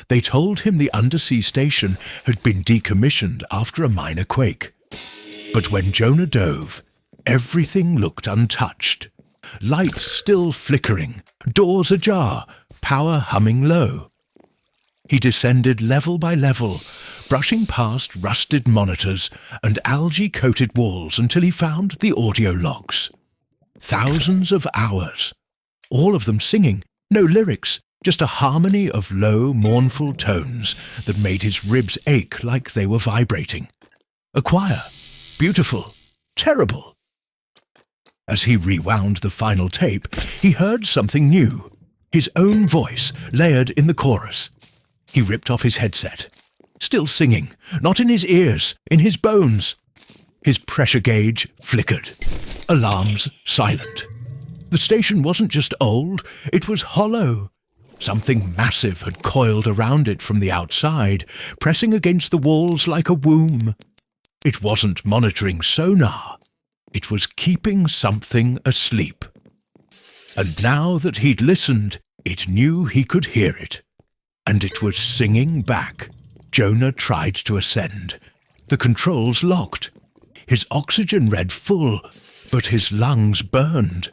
They told him the undersea station had been decommissioned after a minor quake. But when Jonah dove, everything looked untouched. Lights still flickering, doors ajar, power humming low. He descended level by level, brushing past rusted monitors and algae-coated walls until he found the audio logs. Thousands of hours, all of them singing, no lyrics, just a harmony of low, mournful tones that made his ribs ache like they were vibrating. A choir, beautiful, terrible. As he rewound the final tape, he heard something new, his own voice layered in the chorus. He ripped off his headset. Still singing, not in his ears, in his bones. His pressure gauge flickered. Alarms silent. The station wasn't just old, it was hollow. Something massive had coiled around it from the outside, pressing against the walls like a womb. It wasn't monitoring sonar. It was keeping something asleep. And now that he'd listened, it knew he could hear it. And it was singing back. Jonah tried to ascend. The controls locked. His oxygen read full, but his lungs burned.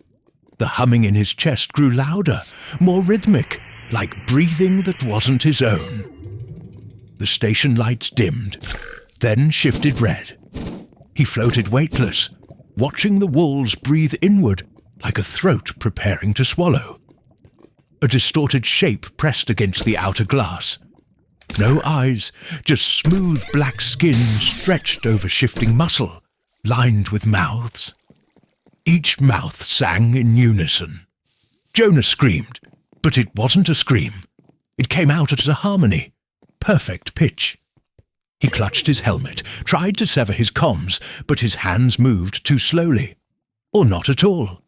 The humming in his chest grew louder, more rhythmic, like breathing that wasn't his own. The station lights dimmed, then shifted red. He floated weightless, watching the walls breathe inward like a throat preparing to swallow. A distorted shape pressed against the outer glass. No eyes, just smooth black skin stretched over shifting muscle, lined with mouths. Each mouth sang in unison. Jonah screamed, but it wasn't a scream. It came out as a harmony, perfect pitch. He clutched his helmet, tried to sever his comms, but his hands moved too slowly. Or not at all.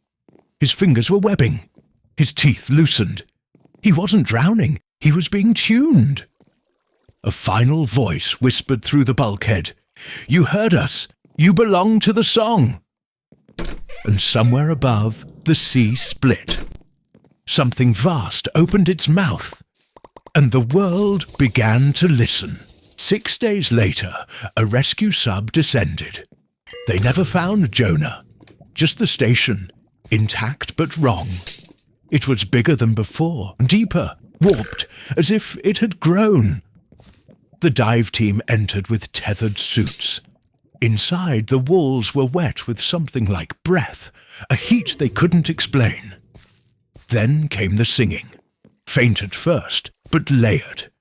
His fingers were webbing. His teeth loosened. He wasn't drowning. He was being tuned. A final voice whispered through the bulkhead. "You heard us. You belong to the song." And somewhere above, the sea split. Something vast opened its mouth, and the world began to listen. 6 days later, a rescue sub descended. They never found Jonah, just the station, intact but wrong. It was bigger than before, deeper, warped, as if it had grown. The dive team entered with tethered suits. Inside, the walls were wet with something like breath, a heat they couldn't explain. Then came the singing, faint at first, but layered.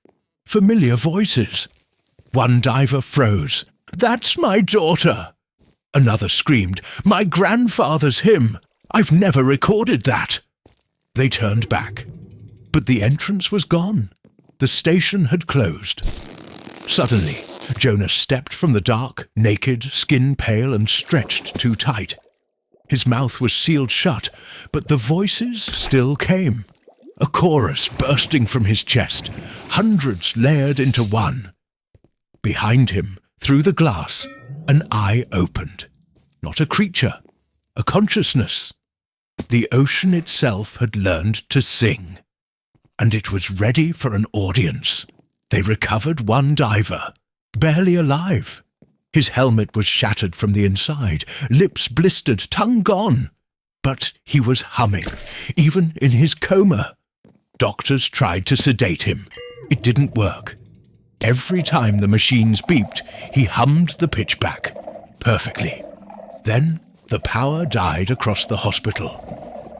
Familiar voices. One diver froze. "That's my daughter!" Another screamed, "My grandfather's hymn! I've never recorded that!" They turned back, but the entrance was gone. The station had closed. Suddenly, Jonah stepped from the dark, naked, skin pale and stretched too tight. His mouth was sealed shut, but the voices still came. A chorus bursting from his chest, hundreds layered into one. Behind him, through the glass, an eye opened. Not a creature, a consciousness. The ocean itself had learned to sing, and it was ready for an audience. They recovered one diver, barely alive. His helmet was shattered from the inside, lips blistered, tongue gone. But he was humming, even in his coma. Doctors tried to sedate him. It didn't work. Every time the machines beeped, he hummed the pitch back, perfectly. Then the power died across the hospital.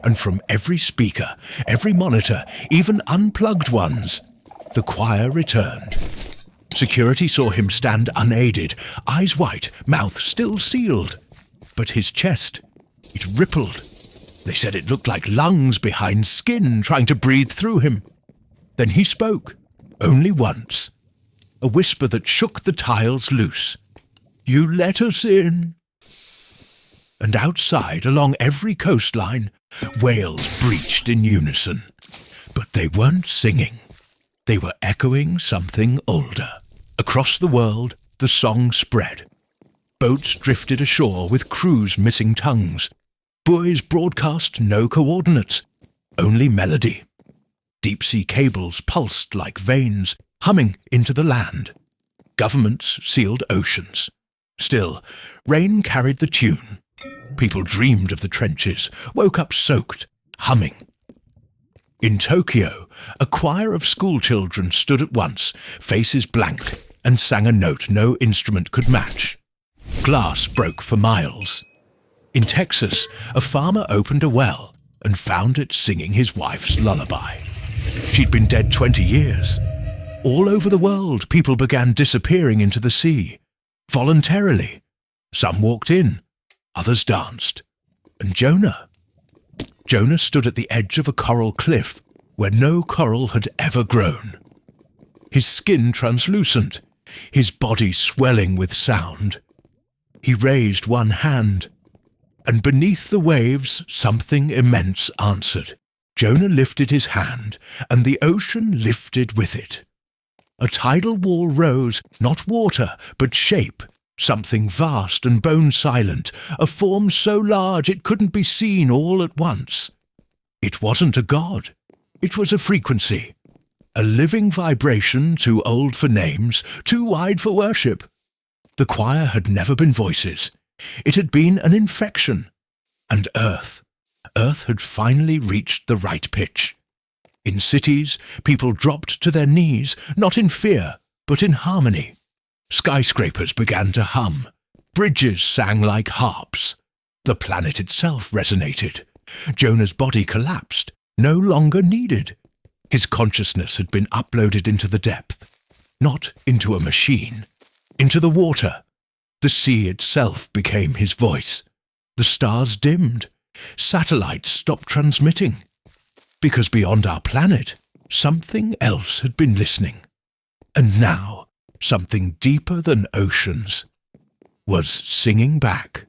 And from every speaker, every monitor, even unplugged ones, the choir returned. Security saw him stand unaided, eyes white, mouth still sealed. But his chest, it rippled. They said it looked like lungs behind skin trying to breathe through him. Then he spoke, only once. A whisper that shook the tiles loose. "You let us in." And outside, along every coastline, whales breached in unison. But they weren't singing. They were echoing something older. Across the world, the song spread. Boats drifted ashore with crews missing tongues. Buoys broadcast no coordinates, only melody. Deep-sea cables pulsed like veins, humming into the land. Governments sealed oceans. Still, rain carried the tune. People dreamed of the trenches, woke up soaked, humming. In Tokyo, a choir of schoolchildren stood at once, faces blank, and sang a note no instrument could match. Glass broke for miles. In Texas, a farmer opened a well and found it singing his wife's lullaby. She'd been dead 20 years. All over the world, people began disappearing into the sea. Voluntarily. Some walked in, others danced. And Jonah? Jonah stood at the edge of a coral cliff where no coral had ever grown. His skin translucent, his body swelling with sound. He raised one hand, and beneath the waves something immense answered. Jonah lifted his hand, and the ocean lifted with it. A tidal wall rose, not water, but shape, something vast and bone-silent, a form so large it couldn't be seen all at once. It wasn't a god. It was a frequency, a living vibration too old for names, too wide for worship. The choir had never been voices. It had been an infection. And Earth had finally reached the right pitch. In cities, people dropped to their knees, not in fear, but in harmony. Skyscrapers began to hum. Bridges sang like harps. The planet itself resonated. Jonah's body collapsed, no longer needed. His consciousness had been uploaded into the depth, not into a machine, into the water. The sea itself became his voice. The stars dimmed. Satellites stopped transmitting. Because beyond our planet, something else had been listening. And now, something deeper than oceans was singing back.